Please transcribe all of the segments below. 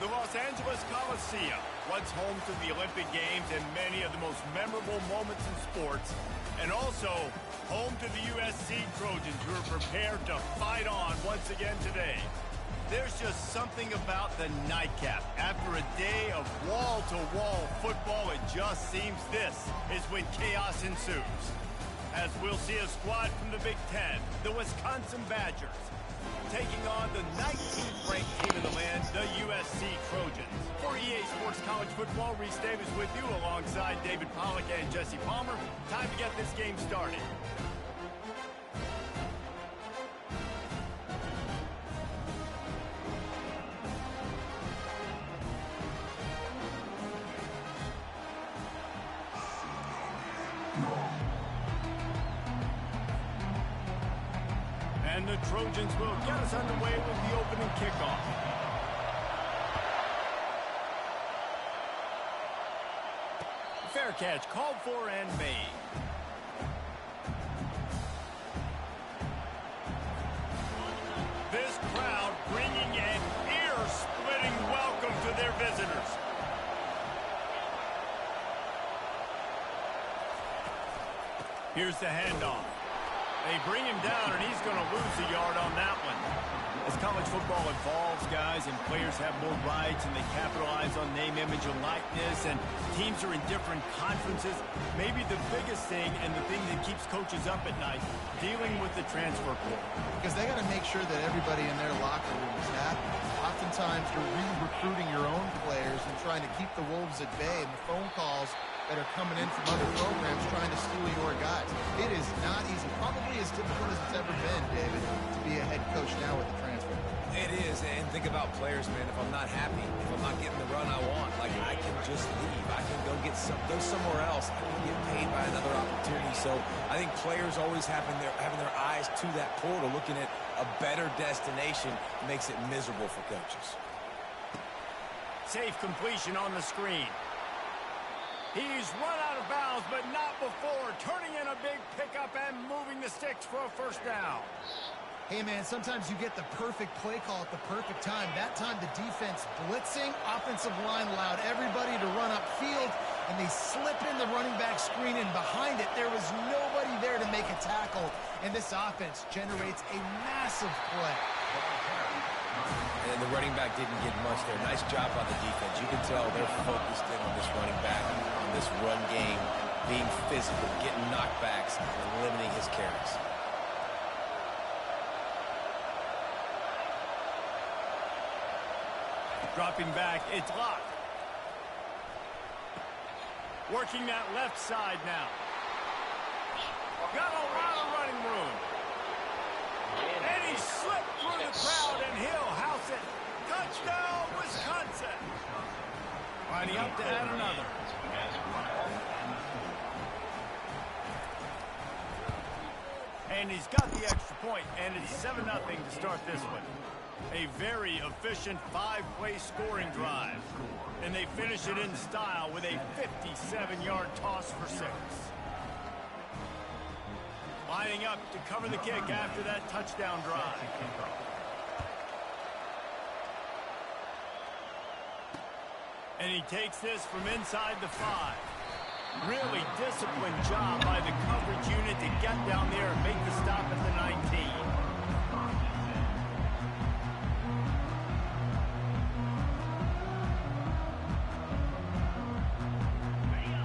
The Los Angeles Coliseum, once home to the Olympic Games and many of the most memorable moments in sports, and also home to the USC Trojans, who are prepared to fight on once again today. There's just something about the nightcap. After a day of wall-to-wall football, it just seems this is when chaos ensues. As we'll see a squad from the Big Ten, the Wisconsin Badgers, taking on the 19th ranked team in the land, the USC Trojans. For EA Sports College Football, Reese Davis with you alongside David Pollack and Jesse Palmer. Time to get this game started. And the Trojans will get us underway with the opening kickoff. Fair catch called for and made. This crowd bringing an ear-splitting welcome to their visitors. Here's the handoff. They bring him down, and he's going to lose a yard on that one. As college football evolves, guys, and players have more rights, and they capitalize on name, image, and likeness, and teams are in different conferences, maybe the biggest thing and the thing that keeps coaches up at night, dealing with the transfer portal. Because they got to make sure that everybody in their locker room is happy. Oftentimes, you're re-recruiting your own players and trying to keep the Wolves at bay, and the phone calls that are coming in from other programs trying to steal your guys. It is not easy. Probably as difficult as it's ever been, David, to be a head coach now with the transfer. It is, and think about players, man. If I'm not happy, if I'm not getting the run I want, like, I can just leave. I can go somewhere else. I can get paid by another opportunity. So I think players always having their eyes to that portal, looking at a better destination, makes it miserable for coaches. Safe completion on the screen. He's run out of bounds, but not before turning in a big pickup and moving the sticks for a first down. Hey, man, sometimes you get the perfect play call at the perfect time. That time the defense blitzing, offensive line allowed everybody to run upfield, and they slip in the running back screen, and behind it there was nobody there to make a tackle, and this offense generates a massive play. And the running back didn't get much there. Nice job by the defense. You can tell they're focused in on this running back, on this run game, being physical, getting knockbacks, and limiting his carries. Dropping back, it's locked. Working that left side now. Got a lot of running room. And he slipped through the crowd, and he'll house it. Touchdown, Wisconsin. Lining up to add another. And he's got the extra point, and it's 7-0 to start this one. A very efficient 5-play scoring drive. And they finish it in style with a 57-yard toss for 6. Lining up to cover the kick after that touchdown drive. And he takes this from inside the 5. Really disciplined job by the coverage unit to get down there and make the stop at the 19.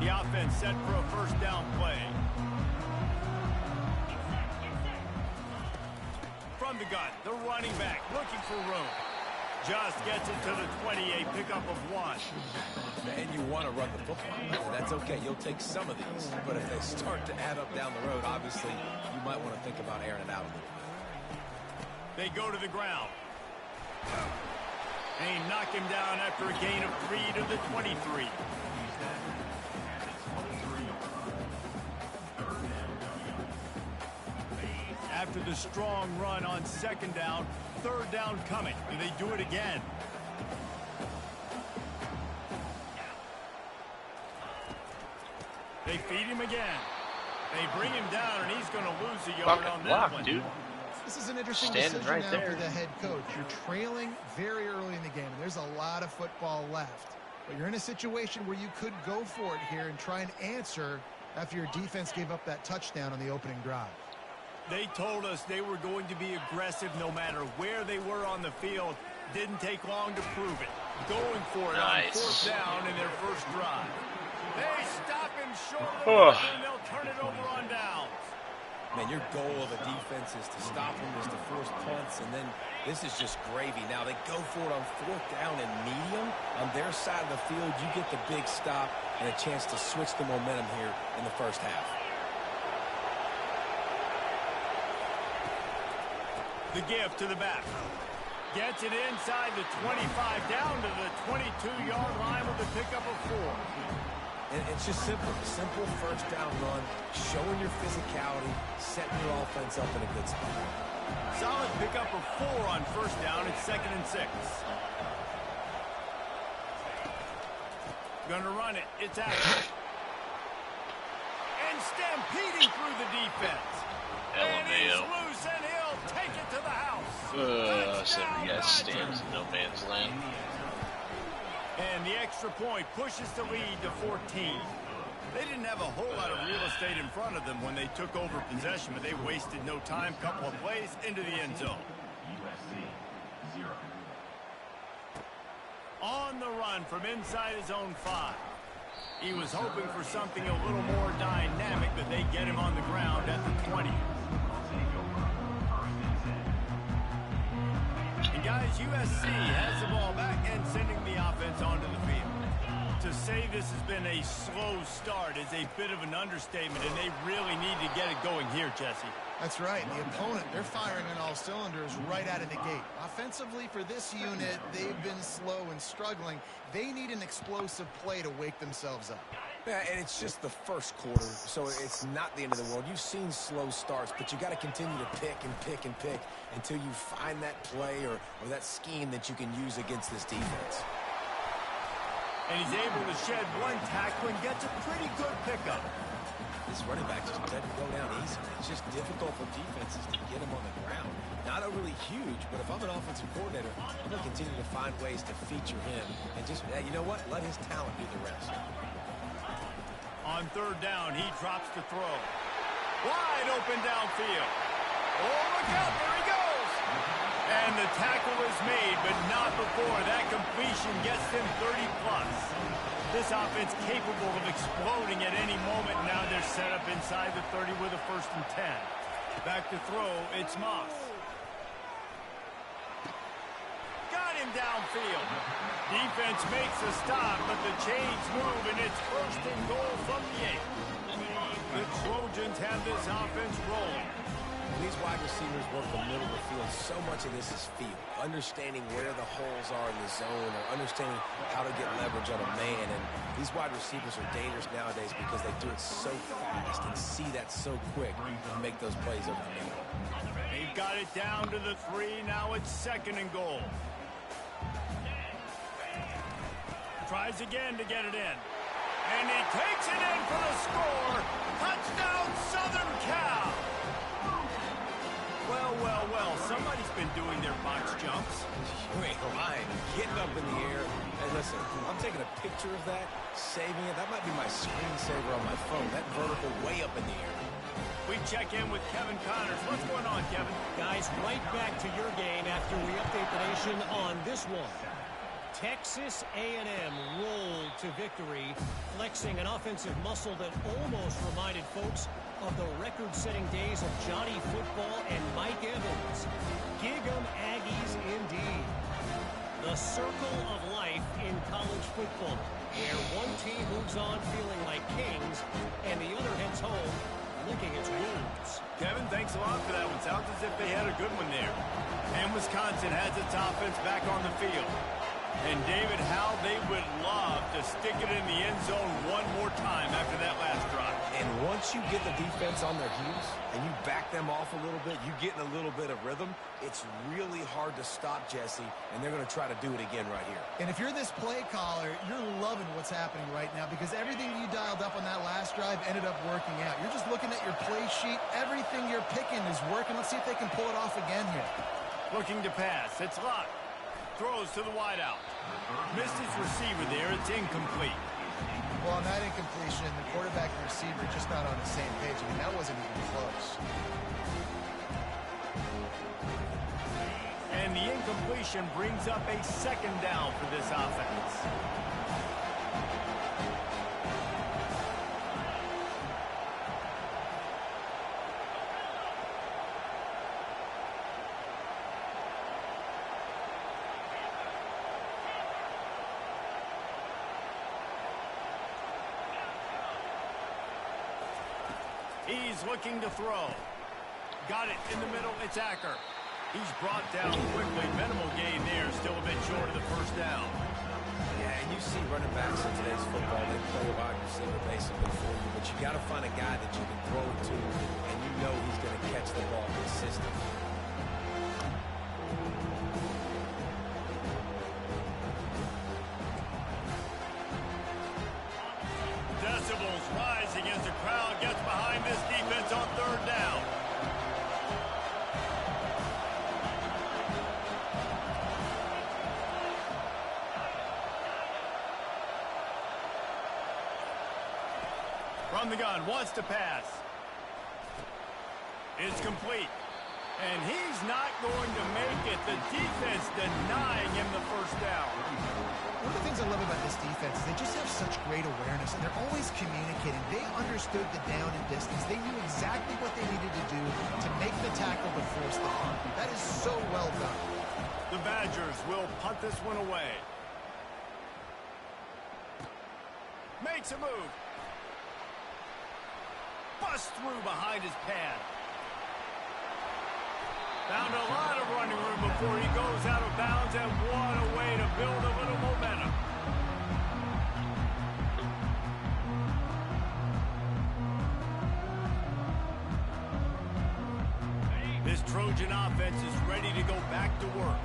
The offense set for a first down play. From the gun, the running back looking for room. Just gets it to the 28, pickup of 1. And you want to run the football. That's okay. You'll take some of these. But if they start to add up down the road, obviously, you might want to think about airing it out a little bit. They go to the ground. And he knocked him down after a gain of 3 to the 23. After the strong run on second down, third down coming. Do they do it again? They feed him again. They bring him down, and he's going to lose a yard on that one. Dude. This is an interesting Standing decision right now there. for the head coach. You're trailing very early in the game. There's a lot of football left. But you're in a situation where you could go for it here and try and answer after your defense gave up that touchdown on the opening drive. They told us they were going to be aggressive no matter where they were on the field. Didn't take long to prove it. Going for it on fourth down in their first drive. They stop him short of the line, and they'll turn it over on downs. Man, your goal of a defense is to stop them, is to force punts, and then this is just gravy. Now they go for it on fourth down and medium. On their side of the field, you get the big stop and a chance to switch the momentum here in the first half. The give to the back. Gets it inside the 25, down to the 22-yard line with a pickup of 4. And it's just simple. Simple first down run, showing your physicality, setting your offense up in a good spot. Solid pickup of 4 on first down. It's 2nd and 6. Gonna run it. It's active. And stampeding through the defense. And he's loose, and he'll take it to the house. So you guys stands in no man's land. And the extra point pushes the lead to 14. They didn't have a whole lot of real estate in front of them when they took over possession, but they wasted no time. Couple of plays into the end zone. On the run from inside his own 5. He was hoping for something a little more dynamic, but they get him on the ground at the 20. And guys, USC has the ball back and sending the offense onto the field. To say this has been a slow start is a bit of an understatement, and they really need to get it going here, Jesse. That's right. The opponent, they're firing on all cylinders right out of the gate. Offensively, for this unit, they've been slow and struggling. They need an explosive play to wake themselves up. Yeah, and it's just the first quarter, so it's not the end of the world. You've seen slow starts, but you got to continue to pick and pick and pick until you find that play or that scheme that you can use against this defense. And he's able to shed one tackle and gets a pretty good pickup. This running back just doesn't go down easy. It's just difficult for defenses to get him on the ground. Not overly huge, but if I'm an offensive coordinator, I'm going to continue to find ways to feature him and just, you know what, let his talent do the rest. On third down, he drops to throw. Wide open downfield. Oh, look out, there he goes. And the tackle is made, but not before that completion gets them 30-plus. This offense capable of exploding at any moment. Now they're set up inside the 30 with a 1st and 10. Back to throw, it's Moss. Got him downfield. Defense makes a stop, but the chains move, and it's 1st and goal from the 8. The Trojans have this offense rolling. When these wide receivers work the middle of the field, so much of this is feel. Understanding where the holes are in the zone or understanding how to get leverage on a man. And these wide receivers are dangerous nowadays because they do it so fast and see that so quick and make those plays over the middle. They've got it down to the 3. Now it's 2nd and goal. Tries again to get it in. And he takes it in for the score. Touchdown, Southern Cal. Well, somebody's been doing their box jumps. You ain't lying. Getting up in the air. Hey, listen, I'm taking a picture of that, saving it. That might be my screensaver on my phone. That vertical way up in the air. We check in with Kevin Connors. What's going on, Kevin? Guys, right back to your game after we update the nation on this one. Texas A&M rolled to victory, flexing an offensive muscle that almost reminded folks of the record-setting days of Johnny Football and Mike Evans. Gig 'em Aggies indeed. The circle of life in college football, where one team moves on feeling like kings and the other heads home licking its wounds. Kevin, thanks a lot for that one. Sounds as if they had a good one there. And Wisconsin has its offense back on the field. And David, how they would love to stick it in the end zone one more time after that last drive. And once you get the defense on their heels and you back them off a little bit, you get in a little bit of rhythm, it's really hard to stop Jesse, and they're going to try to do it again right here. And if you're this play caller, you're loving what's happening right now because everything you dialed up on that last drive ended up working out. You're just looking at your play sheet. Everything you're picking is working. Let's see if they can pull it off again here. Looking to pass. It's locked. Throws to the wideout. Missed his receiver there. It's incomplete. Well, on that incompletion, the quarterback and receiver just not on the same page. I mean, that wasn't even close. And the incompletion brings up a second down for this offense. He's looking to throw. Got it in the middle. It's Acker. He's brought down quickly. Minimal gain there. Still a bit short of the first down. Yeah, and you see running backs in today's football, they play a wide receiver basically for you, but you got to find a guy that you can throw it to, and you know he's going to catch the ball consistently. Decibels rising as the crowd gets behind this defense on third down. From the gun, wants to pass. It's complete. And he's not going to make it. The defense denying him the first down. One of the things I love about this defense is they just have such great awareness, and they're always communicating. They understood the down and distance. They knew exactly what they needed to do to make the tackle to force the punt. That is so well done. The Badgers will punt this one away. Makes a move. Bust through behind his pad. Found a lot of running room before he goes out of bounds, and what a way to build a little momentum. This Trojan offense is ready to go back to work.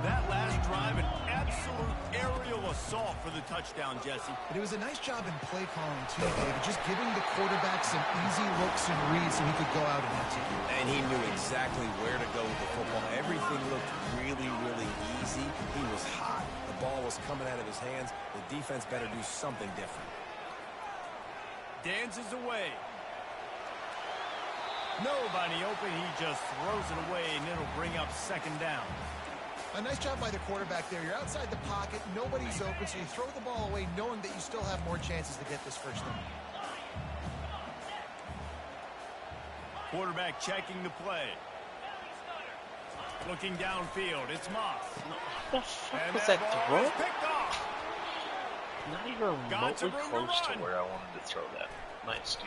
That last drive, an absolute aerial assault for the touchdown, Jesse. But it was a nice job in play calling, too, David, just giving the quarterback some easy looks and reads so he could go out and execute. And he knew exactly where to go with the football. Everything looked really, really easy. He was hot. The ball was coming out of his hands. The defense better do something different. Dances away. Nobody open. He just throws it away, and it'll bring up second down. A nice job by the quarterback there. You're outside the pocket. Nobody's open, so you throw the ball away knowing that you still have more chances to get this first down. Quarterback checking the play. Looking downfield. It's Moss. What the fuck was that throw? Picked off. Not even remotely close to where I wanted to throw that. Nice, dude.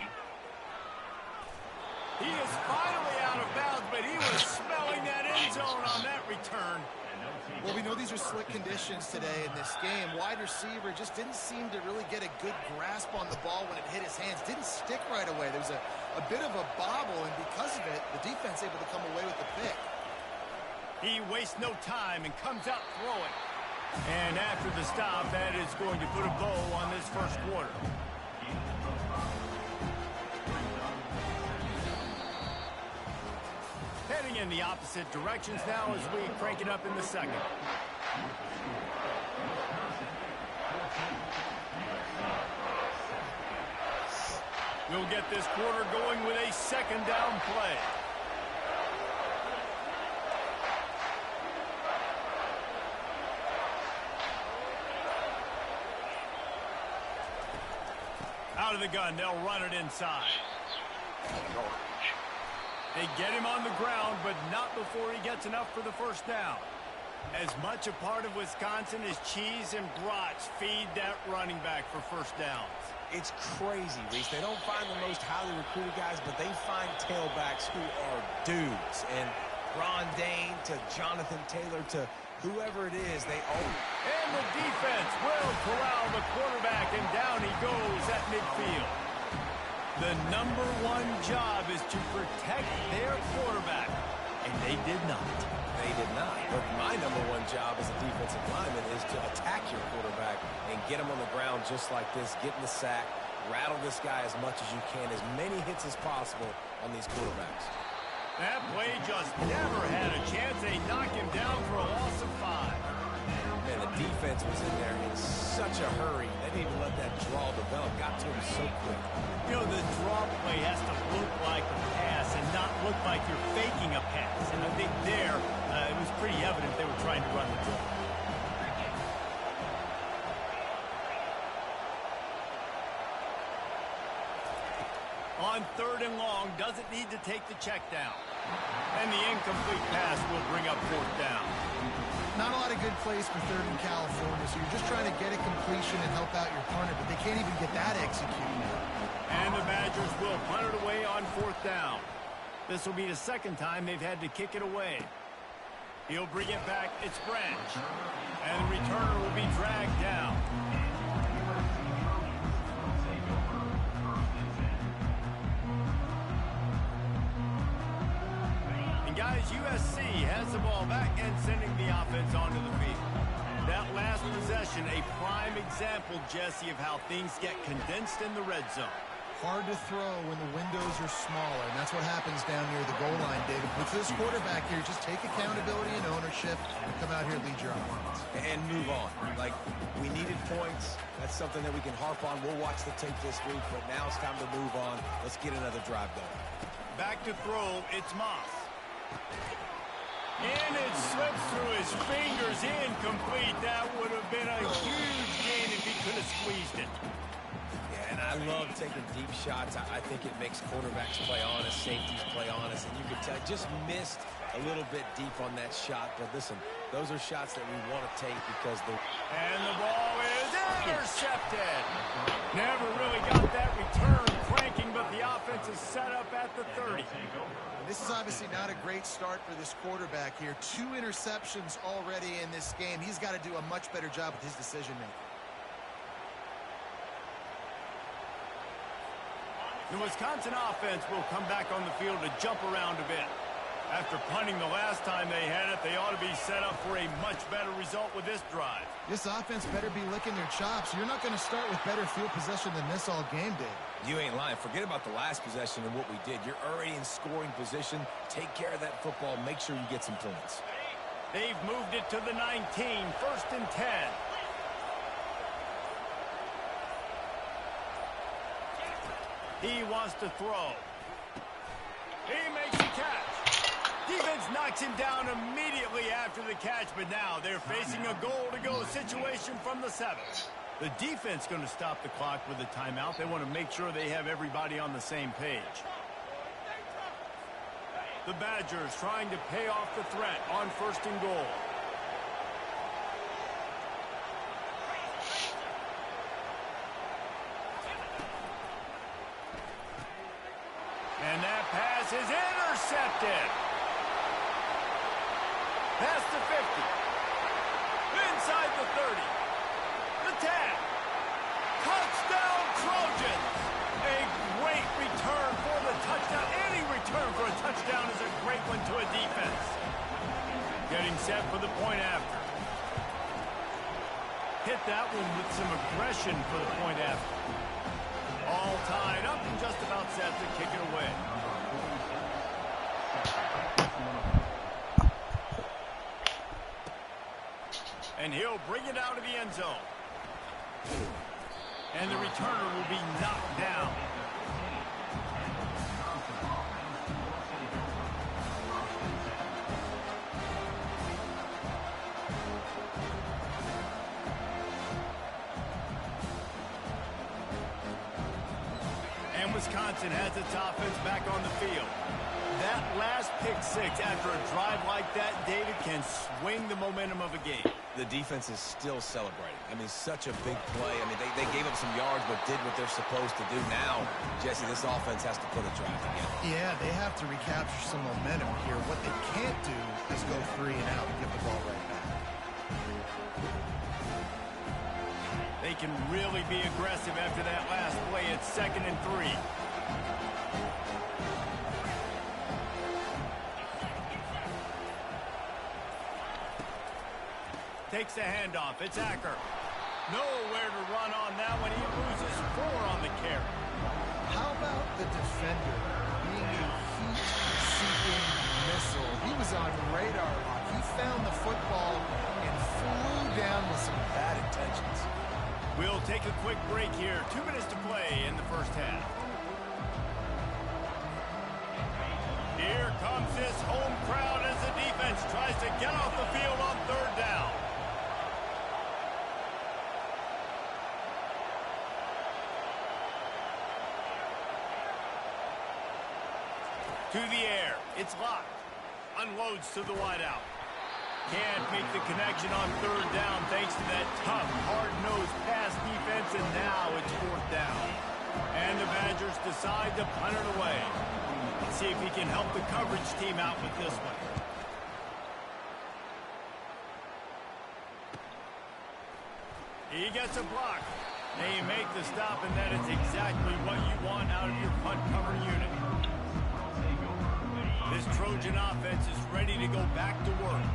He is finally out of bounds, but he was smelling that end zone on that return. Well, we know these are slick conditions today in this game. Wide receiver just didn't seem to really get a good grasp on the ball when it hit his hands. Didn't stick right away. There was a bit of a bobble, and because of it, the defense able to come away with the pick. He wastes no time and comes out throwing. And after the stop, that is going to put a bow on this first quarter. Heading in the opposite directions now as we crank it up in the second. We'll get this quarter going with a second down play. Out of the gun, they'll run it inside. They get him on the ground, but not before he gets enough for the first down. As much a part of Wisconsin as cheese and brats feed that running back for first downs. It's crazy, Reese. They don't find the most highly recruited guys, but they find tailbacks who are dudes. And Ron Dane to Jonathan Taylor to whoever it is, they all... And the defense will corral the quarterback, and down he goes at midfield. The #1 job is to protect their quarterback, and they did not. They did not. But my #1 job as a defensive lineman is to attack your quarterback and get him on the ground just like this, get in the sack, rattle this guy as much as you can, as many hits as possible on these quarterbacks. That play just never had a chance. They knock him down for a loss of 5. Man, the defense was in there in such a hurry. They didn't even let that draw develop. Got to him so quick. You know, the draw play has to look like a pass and not look like you're faking a pass. And I think there, it was pretty evident they were trying to run the draw. On 3rd and long, doesn't need to take the check down. And the incomplete pass will bring up 4th down. Not a lot of good plays for 3rd in California, so you're just trying to get a completion and help out your punter, but they can't even get that executed. And the Badgers will punt it away on 4th down. This will be the 2nd time they've had to kick it away. He'll bring it back. It's Branch. And the returner will be dragged down. Guys, USC has the ball back and sending the offense onto the field. That last possession, a prime example, Jesse, of how things get condensed in the red zone. Hard to throw when the windows are smaller, and that's what happens down near the goal line, David. With this quarterback here, just take accountability and ownership and come out here and lead your offense. And move on. Like, we needed points. That's something that we can harp on. We'll watch the tape this week, but now it's time to move on. Let's get another drive going. Back to throw, it's Moss. And it slips through his fingers, incomplete. That would have been a huge gain if he could have squeezed it. Yeah, and I love taking deep shots. I think it makes quarterbacks play honest, safeties play honest, and you can tell just missed a little bit deep on that shot. But listen, those are shots that we want to take because the... And the ball is intercepted. Never really got that return cranking, but the offense is set up at the 30. This is obviously not a great start for this quarterback here. 2 interceptions already in this game. He's got to do a much better job with his decision-making. The Wisconsin offense will come back on the field to jump around a bit. After punting the last time they had it, they ought to be set up for a much better result with this drive. This offense better be licking their chops. You're not going to start with better field possession than this all game did. You ain't lying. Forget about the last possession and what we did. You're already in scoring position. Take care of that football. Make sure you get some points. They've moved it to the 19, 1st and 10. He wants to throw. He makes the catch. Defense knocks him down immediately after the catch, but now they're facing a goal-to-go situation from the 7. The defense going to stop the clock with a timeout. They want to make sure they have everybody on the same page. The Badgers trying to pay off the threat on 1st and goal. And that pass is intercepted. Past the 50. Inside the 30. The 10. Touchdown Trojans. A great return for the touchdown. Any return for a touchdown is a great one to a defense. Getting set for the point after. Hit that one with some aggression for the point after. All tied up and just about set to kick it away. And he'll bring it out of the end zone. And the returner will be knocked down. And Wisconsin has its offense back on the field. That last pick 6 after a drive like that, David, can swing the momentum of a game. The defense is still celebrating. I mean, such a big play. I mean, they gave up some yards but did what they're supposed to do. Now, Jesse, this offense has to put a drive together. Yeah, they have to recapture some momentum here. What they can't do is go 3 and out and get the ball right back. They can really be aggressive after that last play. It's 2nd and 3. Takes the handoff. It's Acker. Nowhere to run on that one. He loses 4 on the carry. How about the defender being a heat-seeking missile? He was on radar lock. He found the football and flew down with some bad intentions. We'll take a quick break here. 2 minutes to play in the first half. Here comes this home crowd as the defense tries to get off the field on 3rd down. To the air. It's locked. Unloads to the wideout. Can't make the connection on 3rd down thanks to that tough, hard-nosed pass defense, and now it's 4th down. And the Badgers decide to punt it away. Let's see if he can help the coverage team out with this one. He gets a block. They make the stop, and that is exactly what you want out of your punt cover unit. This Trojan offense is ready to go back to work.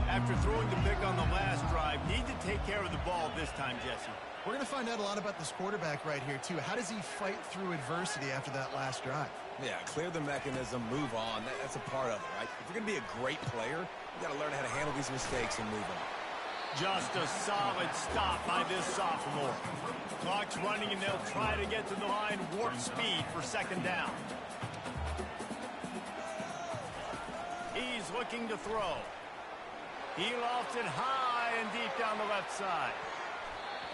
After throwing the pick on the last drive, need to take care of the ball this time, Jesse. We're going to find out a lot about this quarterback right here, too. How does he fight through adversity after that last drive? Yeah, clear the mechanism, move on. That's a part of it, right? If you're going to be a great player, you got to learn how to handle these mistakes and move on. Just a solid stop by this sophomore. Clock's running, and they'll try to get to the line warp speed for 2nd down. He's looking to throw. He lofts it high and deep down the left side.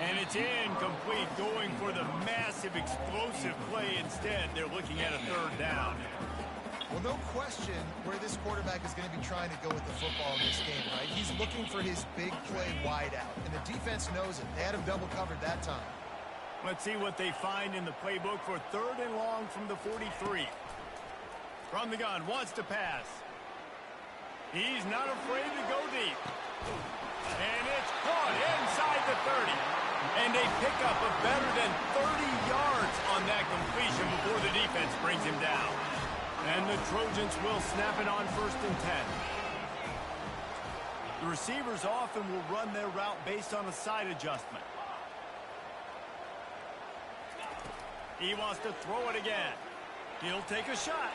And it's incomplete, going for the massive explosive play instead. They're looking at a 3rd down. Well, no question where this quarterback is going to be trying to go with the football in this game, right? He's looking for his big play wide out, and the defense knows it. They had him double covered that time. Let's see what they find in the playbook for 3rd and long from the 43. From the gun, wants to pass. He's not afraid to go deep. And it's caught inside the 30. And they pick up a better than 30 yards on that completion before the defense brings him down. And the Trojans will snap it on 1st and 10. The receivers often will run their route based on a side adjustment. He wants to throw it again. He'll take a shot.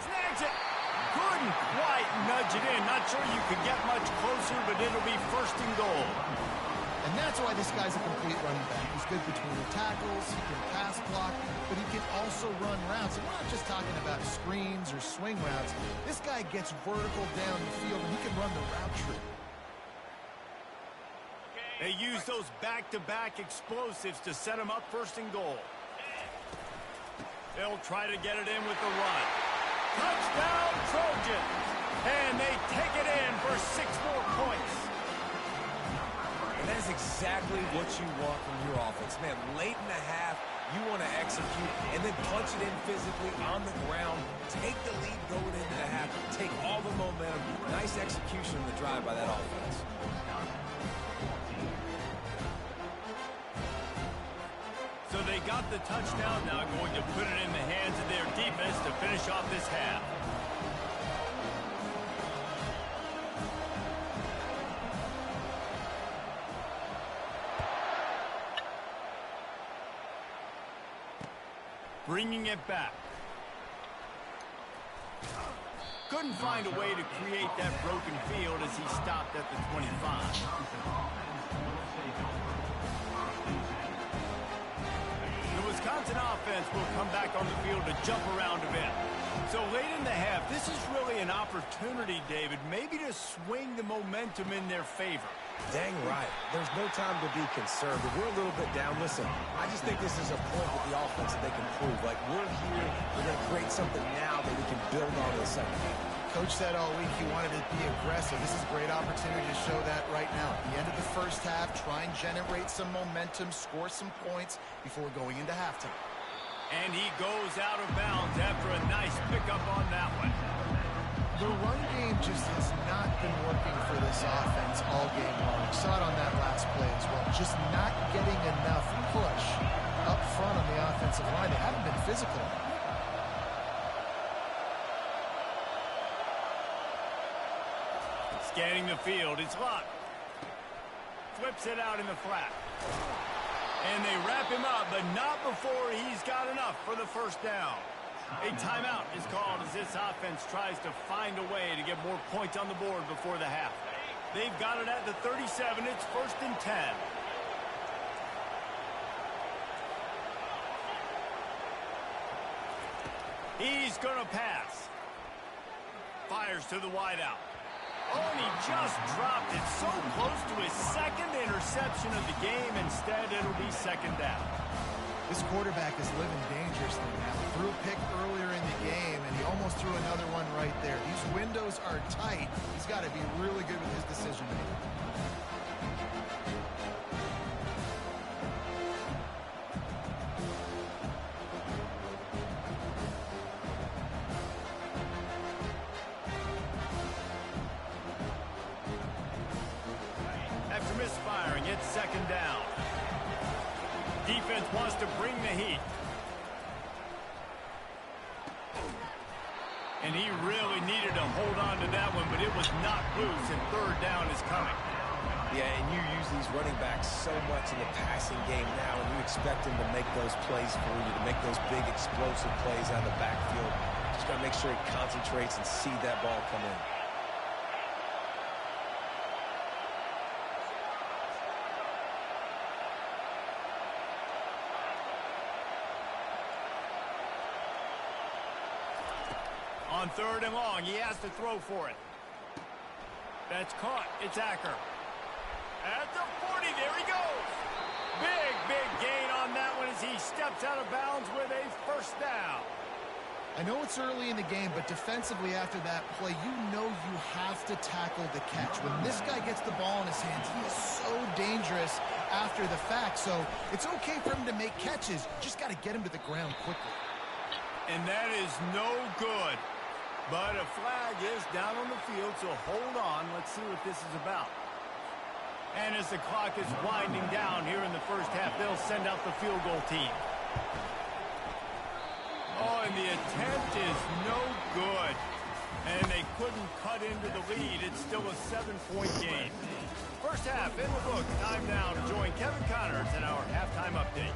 Snags it. Couldn't quite nudge it in. Not sure you could get much closer, but it'll be 1st and goal. And that's why this guy's a complete running back. He's good between the tackles, he can pass block, but he can also run routes. And we're not just talking about screens or swing routes. This guy gets vertical down the field, and he can run the route tree. They use those back-to-back explosives to set him up 1st and goal. They'll try to get it in with the run. Touchdown, Trojans! And they take it in for 6 more points. And that is exactly what you want from your offense. Man, late in the half, you want to execute and then punch it in physically on the ground. Take the lead going into the half. Take all the momentum. Nice execution in the drive by that offense. So they got the touchdown, now going to put it in the hands of their defense to finish off this half. Bringing it back. Couldn't find a way to create that broken field as he stopped at the 25. Wisconsin offense will come back on the field to jump around a bit. So late in the half, this is really an opportunity, David, maybe to swing the momentum in their favor. Dang right. There's no time to be concerned. If we're a little bit down, listen, I just think this is a point with the offense that they can prove. Like, we're here, we're going to create something now that we can build on in the second half. Coach said all week he wanted to be aggressive. This is a great opportunity to show that right now. At the end of the first half, try and generate some momentum, score some points before going into halftime. And he goes out of bounds after a nice pickup on that one. The run game just has not been working for this offense all game long. We saw it on that last play as well. Just not getting enough push up front on the offensive line. They haven't been physical. Scanning the field, it's locked. Flips it out in the flat. And they wrap him up, but not before he's got enough for the first down. A timeout is called as this offense tries to find a way to get more points on the board before the half. They've got it at the 37. It's 1st and 10. He's going to pass. Fires to the wideout. Oh, and he just dropped it so close to his second interception of the game. Instead, it'll be 2nd down. This quarterback is living dangerously now. Threw a pick earlier in the game, and he almost threw another one right there. These windows are tight. He's got to be really good with his decision-making. After misfiring, it's 2nd down. Defense wants to bring the heat. And he really needed to hold on to that one, but it was not loose, and 3rd down is coming. Yeah, and you use these running backs so much in the passing game now, and you expect them to make those plays for you, to make those big explosive plays out of the backfield. Just got to make sure he concentrates and see that ball come in. On 3rd and long, he has to throw for it. That's caught. It's Acker. At the 40, there he goes. Big gain on that one as he steps out of bounds with a 1st down. I know it's early in the game, but defensively after that play, you know you have to tackle the catch. When this guy gets the ball in his hands, he is so dangerous after the fact. So it's okay for him to make catches. Just got to get him to the ground quickly. And that is no good. But a flag is down on the field, so hold on. Let's see what this is about. And as the clock is winding down here in the 1st half, they'll send out the field goal team. Oh, and the attempt is no good. And they couldn't cut into the lead. It's still a 7-point game. 1st half in the book. Time now to join Kevin Connors in our halftime update.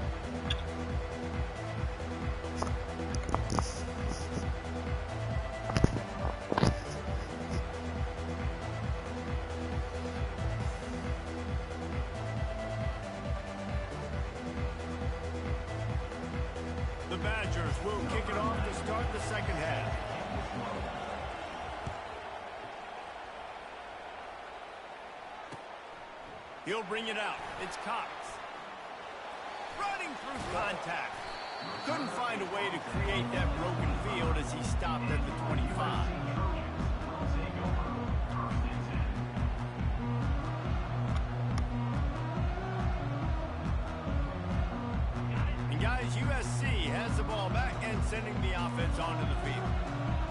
The Badgers will kick it off to start the 2nd half. He'll bring it out. It's Cox. Running through contact. Couldn't find a way to create that broken field as he stopped at the 25. Guys, USC has the ball back and sending the offense onto the field.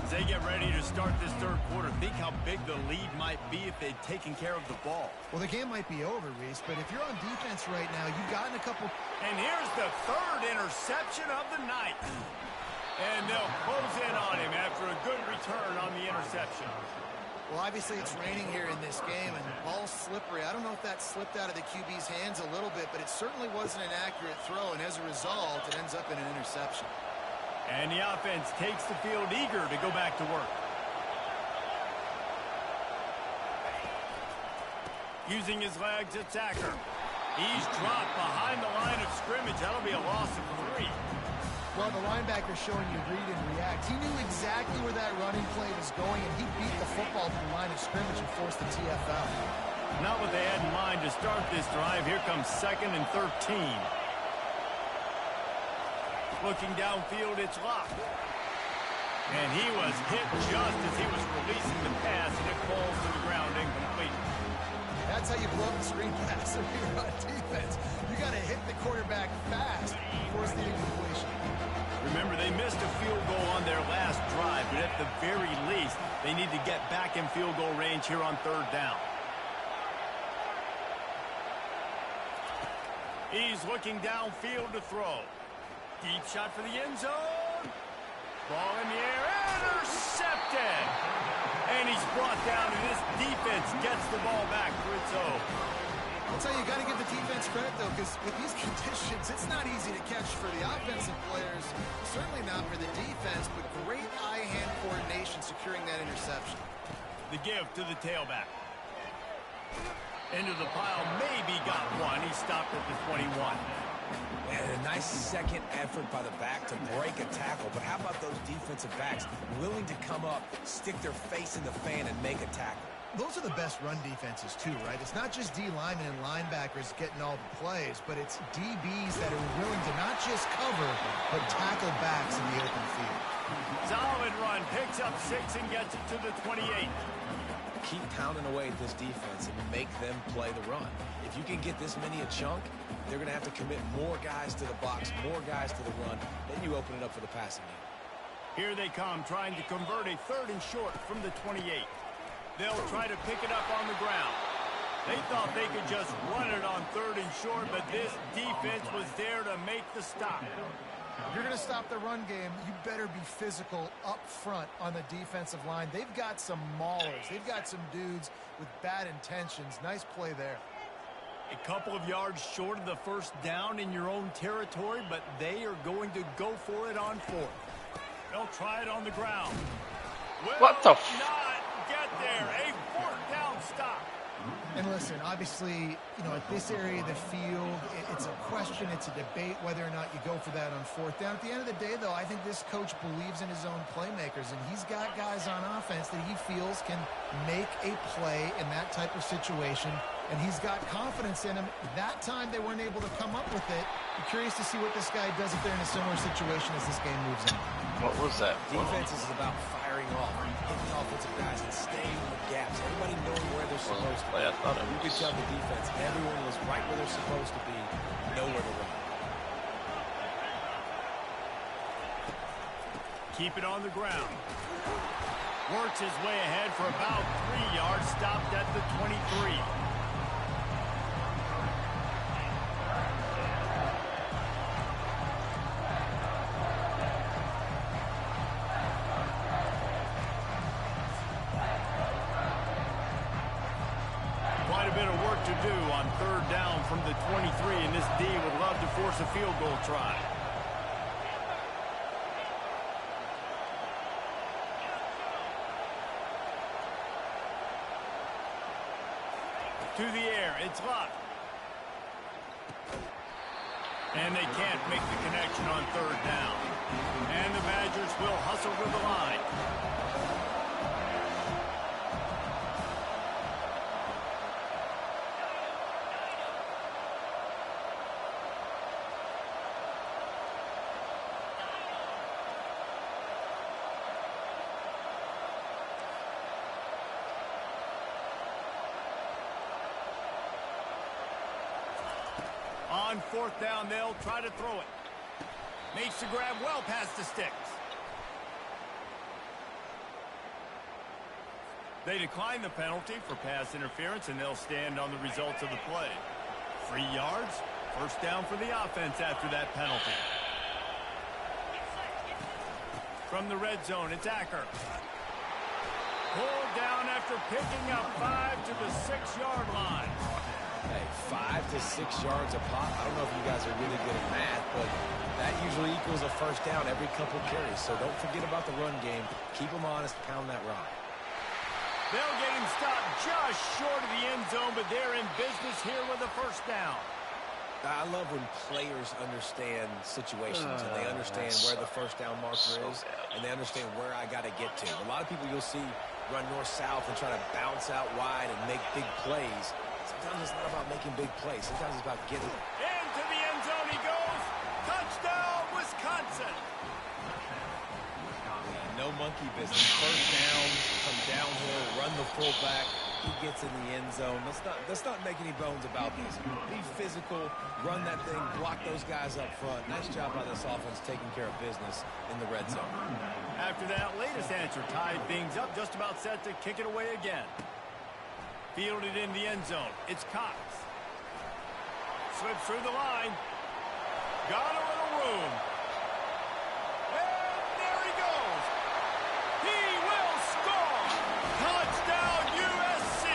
As they get ready to start this 3rd quarter, think how big the lead might be if they'd taken care of the ball. Well, the game might be over, Reese, but if you're on defense right now, you've gotten a couple... And here's the 3rd interception of the night. And they'll close in on him after a good return on the interception. Well, obviously it's raining here in this game, and the ball's slippery. I don't know if that slipped out of the QB's hands a little bit, but it certainly wasn't an accurate throw, and as a result, it ends up in an interception. And the offense takes the field eager to go back to work. Using his legs, it's Acker. He's dropped behind the line of scrimmage. That'll be a loss of 3. Well, the linebacker's showing you read and react. He knew exactly where that running play was going, and he beat the football to the line of scrimmage and forced the TFL. Not what they had in mind to start this drive. Here comes 2nd and 13. Looking downfield, it's locked. And he was hit just as he was releasing the pass, and it falls to the ground incomplete. That's how you blow up the screen pass if you're on defense. You got to hit the quarterback fast to force the incompletion. Remember, they missed a field goal on their last drive, but at the very least, they need to get back in field goal range here on 3rd down. He's looking downfield to throw. Deep shot for the end zone. Ball in the air. Intercepted. And he's brought down, and this defense gets the ball back for its own. I'll tell you, you got to give the defense credit, though, because with these conditions, it's not easy to catch for the offensive players. Certainly not for the defense, but great eye-hand coordination securing that interception. The give to the tailback. Into the pile, maybe got one. He stopped at the 21. And a nice second effort by the back to break a tackle. But how about those defensive backs willing to come up, stick their face in the fan, and make a tackle? Those are the best run defenses, too, right? It's not just D linemen and linebackers getting all the plays, but it's DBs that are willing to not just cover, but tackle backs in the open field. Solid run. Picks up 6 and gets it to the 28. Keep pounding away at this defense and make them play the run. If you can get this many a chunk, they're going to have to commit more guys to the box, more guys to the run. Then you open it up for the passing game. Here they come, trying to convert a 3rd and short from the 28. They'll try to pick it up on the ground. They thought they could just run it on 3rd and short, but this defense was there to make the stop. If you're going to stop the run game, you better be physical up front on the defensive line. They've got some maulers. They've got some dudes with bad intentions. Nice play there. A couple of yards short of the first down in your own territory, but they are going to go for it on 4th. They'll try it on the ground. What the not get there. A 4th down stop. And listen, obviously, you know, at this area of the field, it's a question, it's a debate whether or not you go for that on 4th down. At the end of the day, though, I think this coach believes in his own playmakers, and he's got guys on offense that he feels can make a play in that type of situation, and he's got confidence in him. That time they weren't able to come up with it. I'm curious to see what this guy does if they're in a similar situation as this game moves on. What was that? Defense is about firing off, hitting offensive guys, and staying in the gaps. Everybody knowing where they're supposed to be. I thought it You could was. tell the defense, everyone was right where they're supposed to be, nowhere to run. Keep it on the ground. Works his way ahead for about 3 yards, stopped at the 23. Quite a bit of work to do on 3rd down from the 23, and this D would love to force a field goal try. To the air, it's Luck. And they can't make the connection on 3rd down. And the Badgers will hustle to the line. On 4th down, they'll try to throw it. Makes the grab well past the sticks. They decline the penalty for pass interference, and they'll stand on the results of the play. 3 yards, 1st down for the offense after that penalty. From the red zone, it's Acker. Pulled down after picking up 5 to the 6-yard line. Hey, 5 to 6 yards a pop. I don't know if you guys are really good at math, but that usually equals a 1st down every couple carries. So don't forget about the run game. Keep them honest, pound that rock. They'll get him stopped just short of the end zone, but they're in business here with a 1st down. I love when players understand situations and they understand where the 1st down marker is, and they understand where I got to get to. A lot of people you'll see run north-south and try to bounce out wide and make big plays. Sometimes it's not about making big plays. Sometimes it's about getting it. Into the end zone he goes. Touchdown, Wisconsin. No monkey business. 1st down, come downhill, run the fullback. He gets in the end zone. Let's not make any bones about this. Be physical, run that thing, block those guys up front. Nice job by this offense taking care of business in the red zone. After that latest answer tied things up, just about set to kick it away again. Fielded in the end zone. It's Cox. slips through the line. Got a little room. And there he goes. He will score. Touchdown, USC.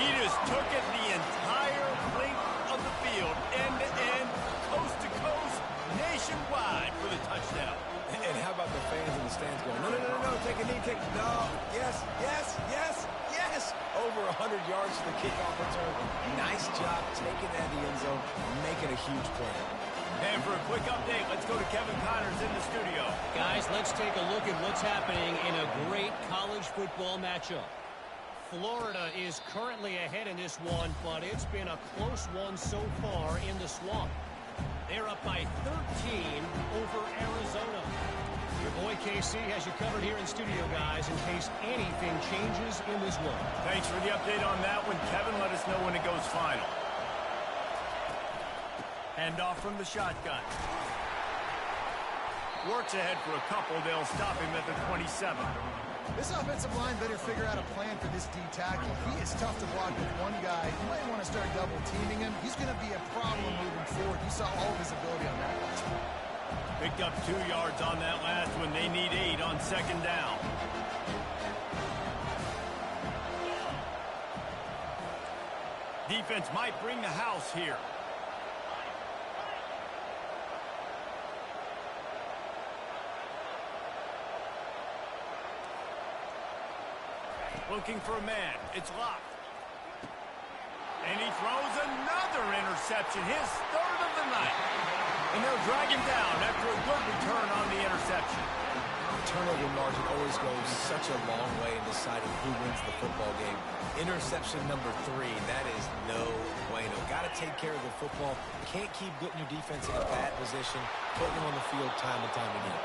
He just took it the entire length of the field, end-to-end, coast-to-coast, nationwide for the touchdown. And how about the fans in the stands going, no, no, no, no, take a knee, no, yes, yes, yes, yes. Over 100 yards to the kickoff return. Nice job taking that in the end zone, making a huge play. And for a quick update, let's go to Kevin Connors in the studio. Guys, let's take a look at what's happening in a great college football matchup. Florida is currently ahead in this one, but it's been a close one so far in the Swamp. They're up by 13 over Arizona. Your boy KC has you covered here in studio, guys, in case anything changes in this one. Thanks for the update on that one. Kevin, let us know when it goes final. Hand off from the shotgun. Works ahead for a couple. They'll stop him at the 27. This offensive line better figure out a plan for this D tackle. He is tough to block with one guy. You might want to start double teaming him. He's going to be a problem moving forward. You saw all of his ability on that last one. Picked up 2 yards on that last one. They need 8 on second down. Defense might bring the house here. Looking for a man. It's locked. And he throws another interception. His third of the night. And they'll drag him down after a good return on the interception. Turnover margin always goes such a long way in deciding who wins the football game. Interception number 3, that is no bueno. Got to take care of the football. Can't keep putting your defense in a bad position, putting them on the field time and time again.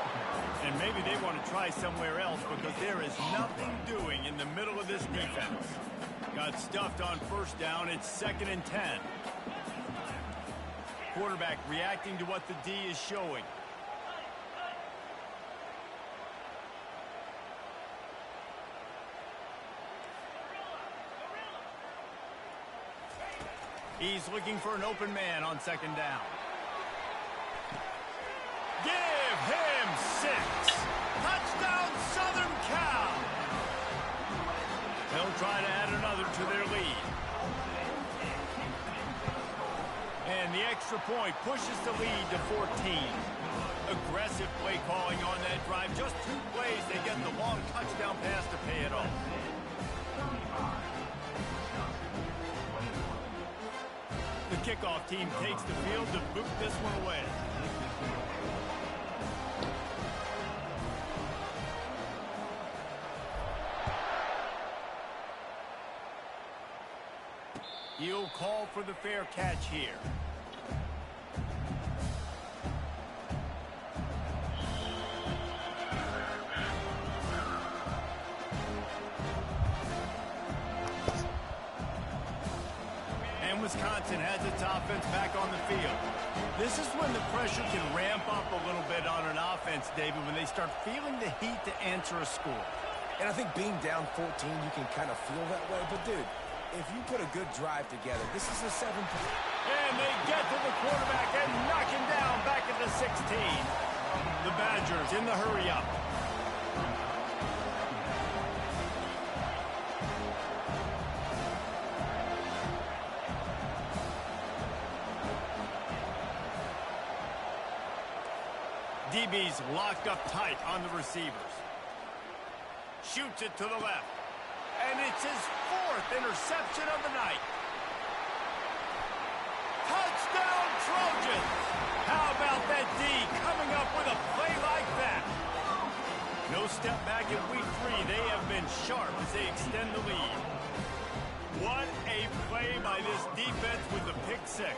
And maybe they want to try somewhere else because there is nothing doing in the middle of this defense. Got stuffed on first down. It's 2nd and 10. Quarterback reacting to what the D is showing. He's looking for an open man on second down. Give him 6. Touchdown, Southern Cal. They'll try to add another to their lead. And the extra point pushes the lead to 14. Aggressive play calling on that drive. Just 2 plays, they get the long touchdown pass to pay it off. The kickoff team takes the field to boot this one away. He'll call for the fair catch here. Wisconsin has its offense back on the field. This is when the pressure can ramp up a little bit on an offense, David, when they start feeling the heat to answer a score. And I think being down 14, you can kind of feel that way. But, dude, if you put a good drive together, this is a 7 point. And they get to the quarterback and knock him down back at the 16. The Badgers in the hurry-up. DB's locked up tight on the receivers. Shoots it to the left. And it's his 4th interception of the night. Touchdown, Trojans! How about that D coming up with a play like that? No step back in week 3. They have been sharp as they extend the lead. What a play by this defense with the pick 6.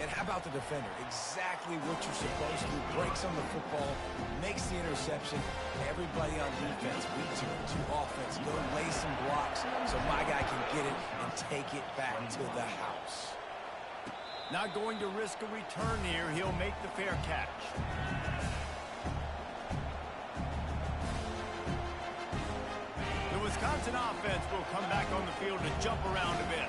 And how about the defender? Exactly what you're supposed to do. Breaks on the football, makes the interception. Everybody on defense, we turn to offense. Go lay some blocks so my guy can get it and take it back to the house. Not going to risk a return here. He'll make the fair catch. The Wisconsin Wisconsin offense will come back on the field to jump around a bit.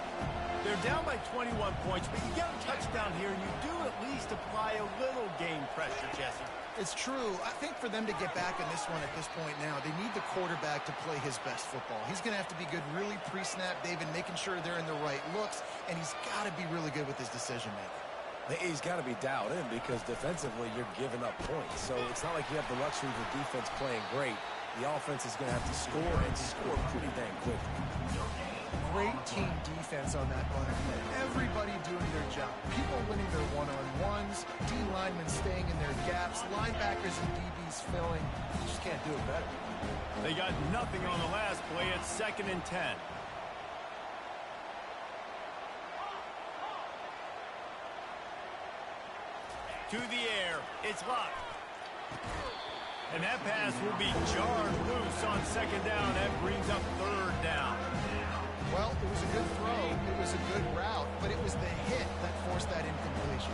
They're down by 21 points, but you get a touchdown here, and you do at least apply a little game pressure, Jesse. It's true. I think for them to get back in this one at this point now, they need the quarterback to play his best football. He's going to have to be good really pre-snap, David, making sure they're in the right looks, and he's got to be really good with his decision-making. He's got to be dialed in because defensively you're giving up points. So it's not like you have the luxury of the defense playing great. The offense is going to have to score and score pretty dang quickly. Great team defense on that run play. Everybody doing their job. People winning their one-on-ones, D linemen staying in their gaps, linebackers and DBs filling. You just can't do it better. They got nothing on the last play. It's 2nd and 10. To the air. It's locked. And that pass will be jarred loose on 2nd down. That brings up 3rd down. Well, it was a good throw. It was a good route, but it was the hit that forced that incompletion.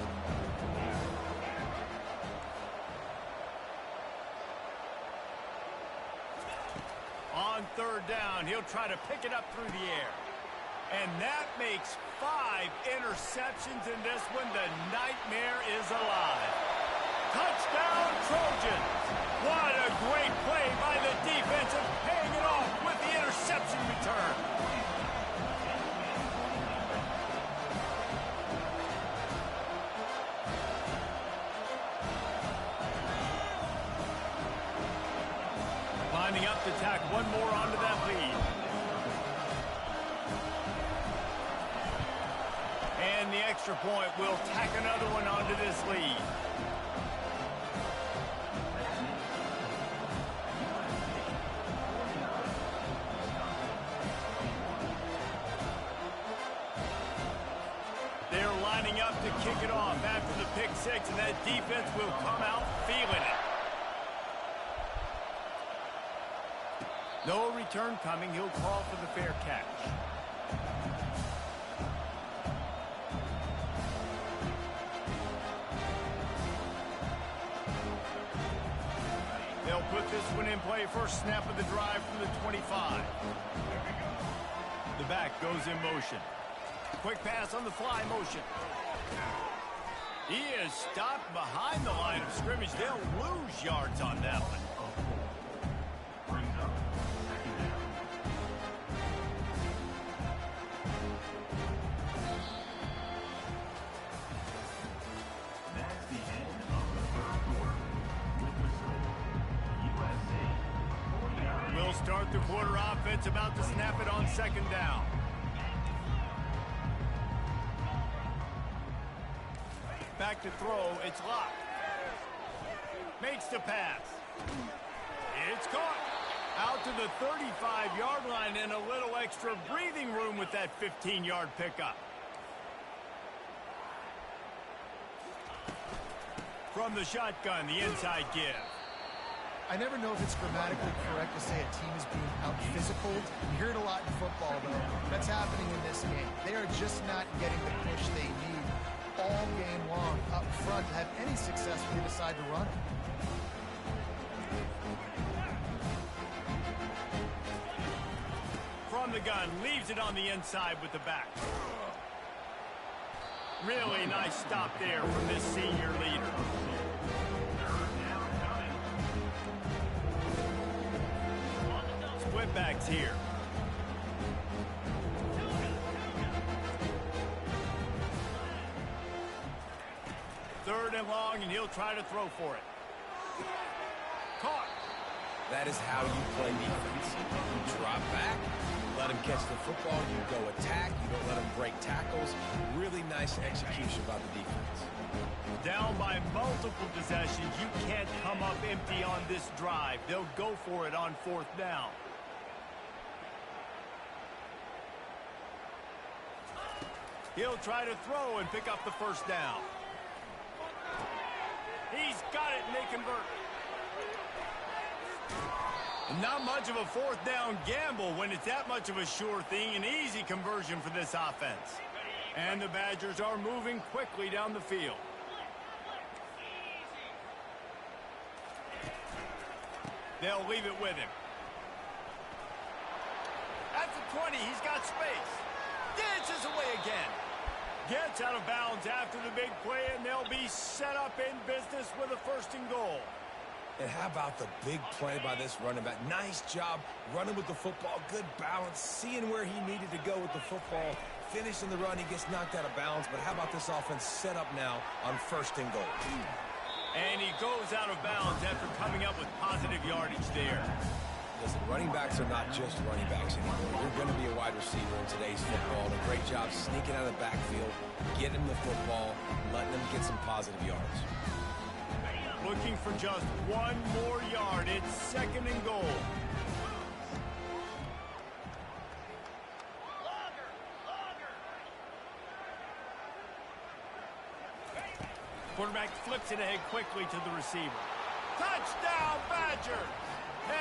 On 3rd down, he'll try to pick it up through the air. And that makes 5 interceptions in this one. The nightmare is alive. Touchdown, Trojans! What a great play by the defense and paying it off with the interception return. Lining up to tack one more onto that lead. And the extra point will tack another one onto this lead. They're lining up to kick it off after the pick six, and that defense will come out feeling it. No return coming. He'll call for the fair catch. They'll put this one in play. First snap of the drive from the 25. The back goes in motion. Quick pass on the fly motion. He is stopped behind the line of scrimmage. They'll lose yards on that one. We'll start the quarter offense, about to snap it on 2nd down. Back to throw, it's locked. Makes the pass. It's caught. Out to the 35-yard line and a little extra breathing room with that 15-yard pickup. From the shotgun, the inside give. I never know if it's grammatically correct to say a team is being out-physical. You hear it a lot in football, though. That's happening in this game. They are just not getting the push they need all game long up front to have any success when they decide to run it. From the gun, leaves it on the inside with the back. Really nice stop there from this senior leader. Split backs here. Third and long, and he'll try to throw for it. Caught. That is how you play defense. You drop back, let him catch the football, you go attack, you don't let him break tackles. Really nice execution by the defense. Down by multiple possessions, you can't come up empty on this drive. They'll go for it on 4th down. He'll try to throw and pick up the 1st down. He's got it, and they convert. Not much of a 4th down gamble when it's that much of a sure thing. An easy conversion for this offense. And the Badgers are moving quickly down the field. They'll leave it with him. 20. He's got space. Dances away again. Gets out of bounds after the big play, and they'll be set up in business with a 1st and goal. And how about the big play by this running back? Nice job running with the football. Good balance, seeing where he needed to go with the football. Finishing the run, he gets knocked out of bounds. But how about this offense set up now on 1st and goal? And he goes out of bounds after coming up with positive yardage there. Listen, running backs are not just running backs anymore. You're going to be a wide receiver in today's football. And a great job sneaking out of the backfield, getting him the football, letting him get some positive yards. Looking for just 1 more yard. It's 2nd and goal. Quarterback flips it ahead quickly to the receiver. Touchdown, Badger!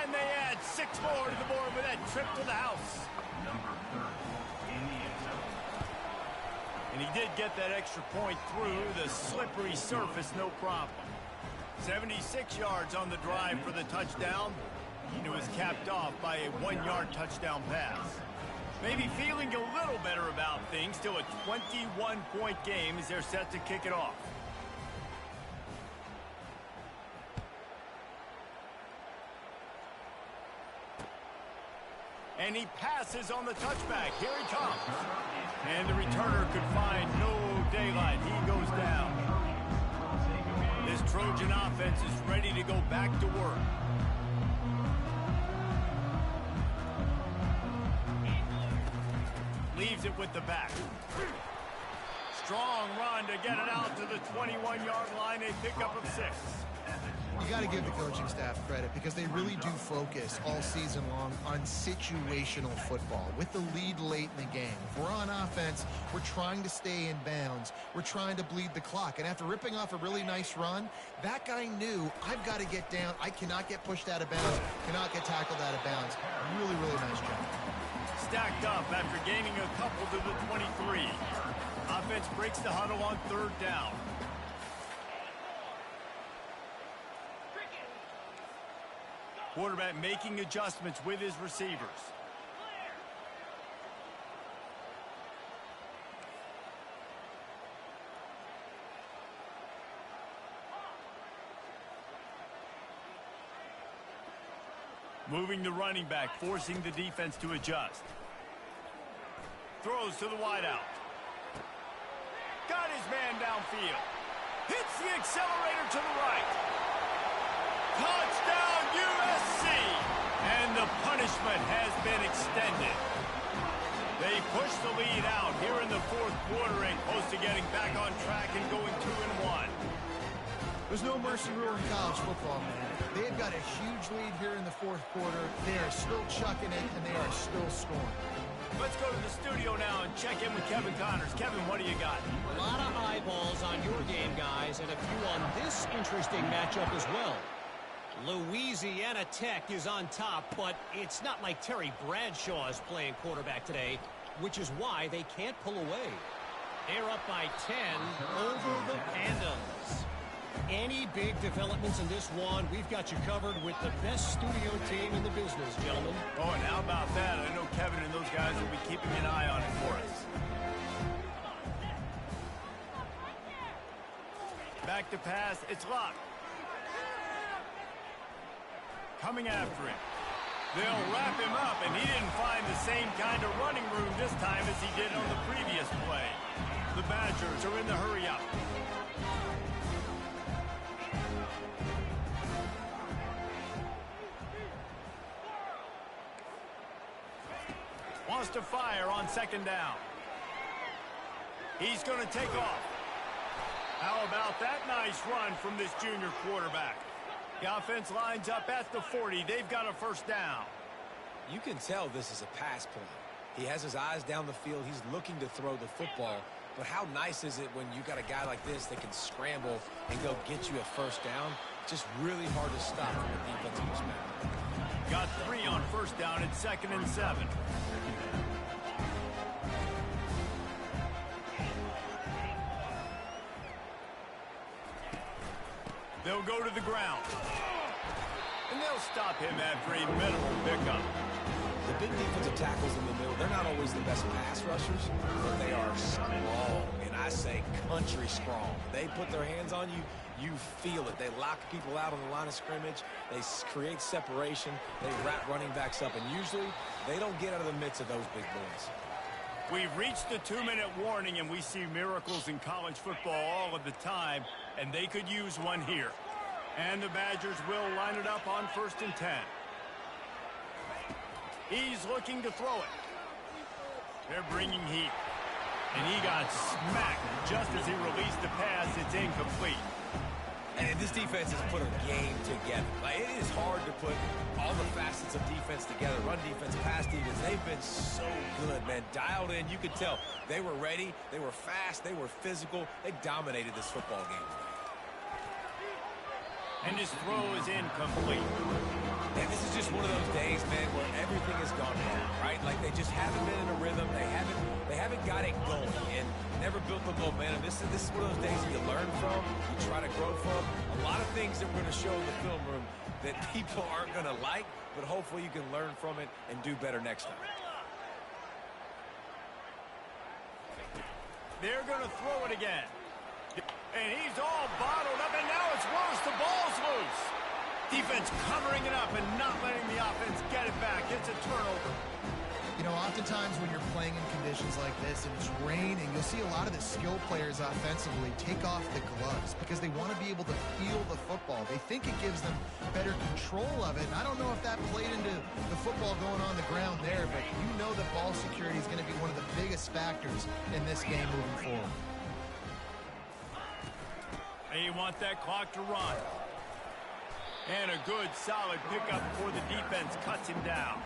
And they add 6 more to the board with that trip to the house. And he did get that extra point through the slippery surface, no problem. 76 yards on the drive for the touchdown. And it was capped off by a 1-yard touchdown pass. Maybe feeling a little better about things. Still a 21-point game as they're set to kick it off. And he passes on the touchback. Here he comes. And the returner could find no daylight. He goes down. This Trojan offense is ready to go back to work. Leaves it with the back. Strong run to get it out to the 21-yard line. A pickup of 6. You got to give the coaching staff credit because they really do focus all season long on situational football with the lead late in the game. If we're on offense, we're trying to stay in bounds. We're trying to bleed the clock. And after ripping off a really nice run, that guy knew, I've got to get down. I cannot get pushed out of bounds, cannot get tackled out of bounds. Really, really nice job. Stacked up after gaining a couple to the 23. Offense breaks the huddle on 3rd down. Quarterback making adjustments with his receivers. Moving the running back, forcing the defense to adjust. Throws to the wideout. Got his man downfield. Hits the accelerator to the right. Touchdown, USC! And the punishment has been extended. They push the lead out here in the 4th quarter and close to getting back on track and going 2-1. There's no mercy rule in college football, man. They've got a huge lead here in the 4th quarter. They are still chucking it, and they are still scoring. Let's go to the studio now and check in with Kevin Connors. Kevin, what do you got? A lot of eyeballs on your game, guys, and a few on this interesting matchup as well. Louisiana Tech is on top, but it's not like Terry Bradshaw is playing quarterback today, which is why they can't pull away. They're up by 10 over the Pandas. Any big developments in this one, we've got you covered with the best studio team in the business, gentlemen. Oh, and how about that? I know Kevin and those guys will be keeping an eye on it for us. Back to pass. It's locked. Coming after him. They'll wrap him up, and he didn't find the same kind of running room this time as he did on the previous play. The Badgers are in the hurry-up. Wants to fire on 2nd down. He's going to take off. How about that nice run from this junior quarterback? The offense lines up at the 40. They've got a 1st down. You can tell this is a pass play. He has his eyes down the field. He's looking to throw the football. But how nice is it when you got a guy like this that can scramble and go get you a 1st down? Just really hard to stop from a defensive perspective. Got 3 on 1st down at 2nd and 7. They'll go to the ground. And they'll stop him after a minimal pickup. The big defensive tackles in the middle. They're not always the best pass rushers, but they are strong, and I say country strong. They put their hands on you, you feel it. They lock people out on the line of scrimmage. They create separation. They wrap running backs up, and usually they don't get out of the midst of those big boys. We've reached the 2-minute warning, and we see miracles in college football all of the time, and they could use one here. And the Badgers will line it up on 1st and 10. He's looking to throw it. They're bringing heat. And he got smacked just as he released the pass. It's incomplete. And this defense has put a game together. Like, it is hard to put all the facets of defense together. Run defense, pass defense. They've been so good, man. Dialed in. You could tell they were ready. They were fast. They were physical. They dominated this football game. And his throw is incomplete. And this is just one of those days, man, where everything has gone wrong, right? Like, they just haven't been in a rhythm. They haven't got it going and never built the momentum. This is one of those days that you learn from, you try to grow from. A lot of things that we're going to show in the film room that people aren't going to like, but hopefully you can learn from it and do better next time. They're going to throw it again. And he's all bottled up, and now it's worse. The ball's loose. Defense covering it up and not letting the offense get it back. It's a turnover. You know, oftentimes when you're playing in conditions like this and it's raining, you'll see a lot of the skill players offensively take off the gloves because they want to be able to feel the football. They think it gives them better control of it. And I don't know if that played into the football going on the ground there, but you know that ball security is going to be one of the biggest factors in this game moving forward. They want that clock to run. And a good, solid pickup before the defense cuts him down.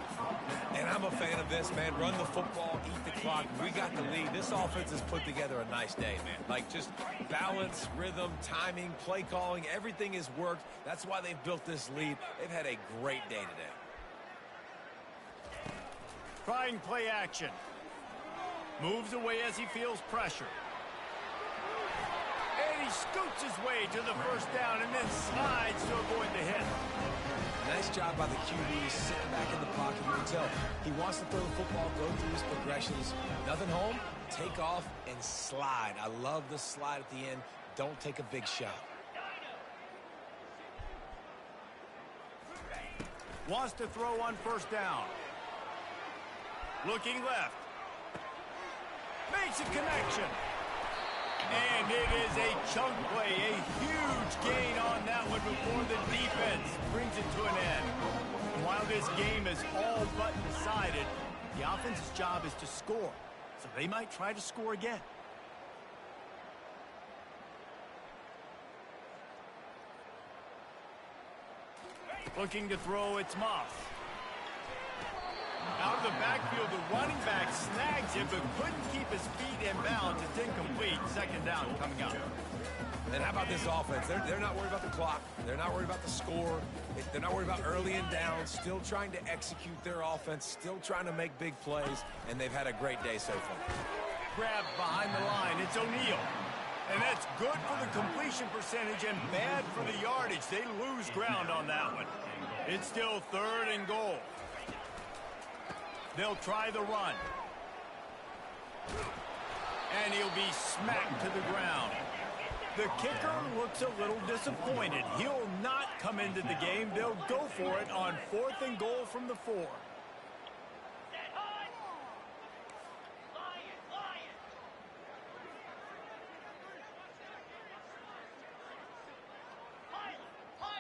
And I'm a fan of this, man. Run the football, eat the clock. We got the lead. This offense has put together a nice day, man. Like, just balance, rhythm, timing, play calling, everything has worked. That's why they've built this lead. They've had a great day today. Trying play action. Moves away as he feels pressure. And he scoots his way to the first down and then slides to avoid the hit. Nice job by the QB, sitting back in the pocket. You can tell he wants to throw the football, go through his progressions. Nothing home, take off and slide. I love the slide at the end. Don't take a big shot. Wants to throw on first down. Looking left. Makes a connection. And it is a chunk play, a huge gain on that one before the defense brings it to an end. And while this game is all but decided, the offense's job is to score. So they might try to score again. Looking to throw, it's Moss. Out of the backfield, the running back snags him, but couldn't keep his feet in bounds. It's incomplete. Second down coming up. And how about this offense? They're not worried about the clock. They're not worried about the score. They're not worried about early and down. Still trying to execute their offense. Still trying to make big plays. And they've had a great day so far. Grab behind the line. It's O'Neal. And that's good for the completion percentage and bad for the yardage. They lose ground on that one. It's still 3rd and goal. They'll try the run. And he'll be smacked to the ground. The kicker looks a little disappointed. He'll not come into the game. They'll go for it on 4th and goal from the 4.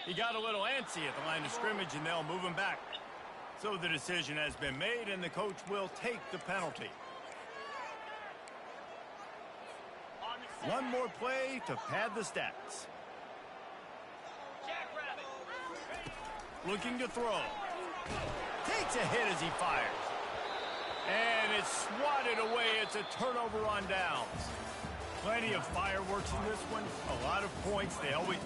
He got a little antsy at the line of scrimmage, and they'll move him back. So the decision has been made, and the coach will take the penalty. One more play to pad the stats. Looking to throw. Takes a hit as he fires. And it's swatted away. It's a turnover on downs. Plenty of fireworks in this one. A lot of points. They always